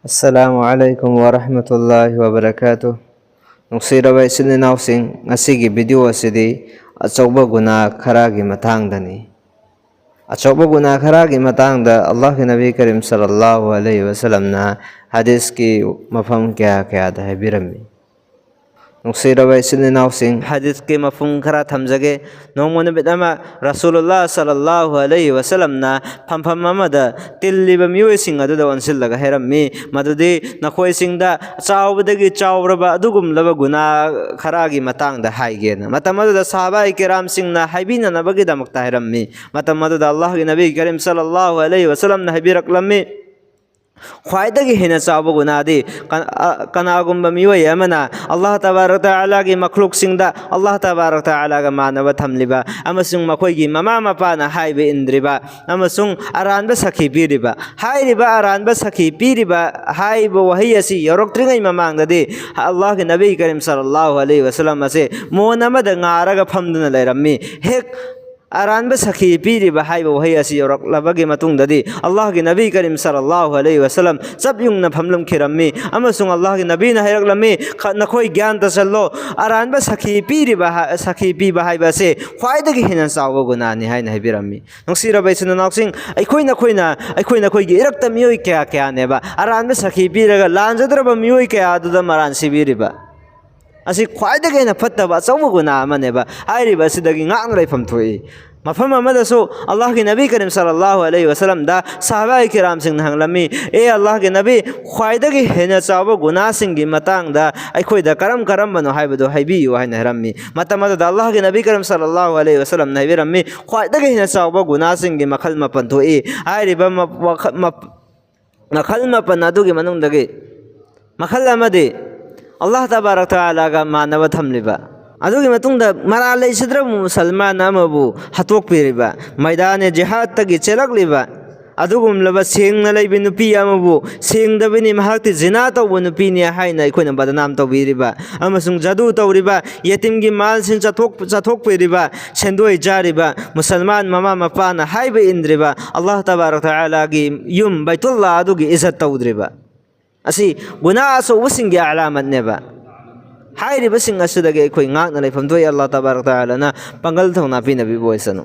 Assalamualaikum warahmatullahi wabarakatuh. Nungsiraba isininausing ngasigi video asidi achauba guna kharagi matangdani. Achauba guna kharagi matangda Allah ki Nabi Karim sallallahu alaihi wasallam na hadis ki mafam kya da haibirami. Nungsiraba isininausing hadis ki mafum khara thamjage nongmona bidama Rasulullah sallallahu alaihi wasallam na phampham amada tilliba mioi sing aduda onsillaga herammi madudi nakhoi singda chaubadagi chaubraba adugumlaba guna kharagi matangda haigena matamadda sahaba kiram singna haibina nabagi damakta herammi matamadda Allah ki Nabi Karim sallallahu alaihi wasallam na habiraklammi ख्वाइदगी हेना चाव गुनादी कनागुम्बा मिवई अमना अल्लाह तबारक तआला की मखलूक सिंगदा अल्लाह तबारक तआला का मानव थमलिबा अमसुंग मखोइगी mama मपाना highway इंद्रिबा अमसुंग अरानबा सखी पीरिबा हाइरिबा अरानबा सखी पीरिबा हाइबो वही असि यरोक्त्रिंगै ममांगददी अल्लाह के नबी करीम सल्लल्लाहु अलैहि वसल्लम असे मोनमद ngaरागा फमदुना लेरम्मी हेक अरानबा सखी पीरिबा हाइबा वही असि यौरक्लबगी मतुंगददी अल्लाह के नबी करीम सल्लल्लाहु अलैहि वसल्लम सब युंगना फमलम खिरम्मी अमसुंग अल्लाह के नबी ना हैरक्लम्मी नखोई ज्ञान तसल्लो अरानबा सखी पीबा हाइबा से ख्वाइदगी हेना चाव गुनानी हाइना हाइबिरम्मी नुंसिरबा इसिननाउसिंग अखोई नखोइगी इरक्ता मियोइ क्या नेबा अरानबा सखी पीरगा लांजद्रबा मियोइ क्या दुदा मरान सिबिरिबा असी ख्वाइदगी हेना फत्तबा चाव गुना अमनेबा हाइरिबा सिदगी ngaang लाइफम थोई मफम अमदसो अल्लाह के नबी करीम सल्लल्लाहु अलैहि वसल्लम दा सहाबा किराम सिंह हंगलमी ए अल्लाह के नबी ख्वाइदगी हेना चाव गुना सिंगी मतंगदा अखोइदा करम बनो हाइबदो हाइबियु हाइना हरम्मी मतमदा अल्लाह के नबी करीम सल्लल्लाहु अलैहि वसल्लम नाइबिरम्मी ख्वाइदगी हेना चाव गुना सिंगी मखल मपन थोई हाइरिबा मखल मपन अदुगी मनुंगदगी मखल अमदि अल्लाह तबारक तआला का मानव थमलिबा अदुगी मतुंगदा मरा लेसिद्रब मुसलमान अमबु हतोकपिरिबा मैदान जिहाद तगी चेलकलिबा अदुगुमलबा सेंगना लैबि नुपी अमबु सेंगदबनि महक्ति जिना तौबु नुपीनि हाइना अखोइना बदनाम तौबिरिबा अमसुंग जादू तौरिबा यतीमगी माल सिन चथोकपिरिबा सेंदोय जारिबा मुसलमान ममा मपाना हाइबा इंद्रिबा अल्लाह तबारक तआला की युम बैतुल्लाह अदुगी इज्जत तौद्रिबा असी गुना असौबसिंगी अलामत नेबा हाइरिबसिंग असुदगे अखोइ ngaakna laifam thoi Allah tabarak taala na pangal thongna pinabi boisanu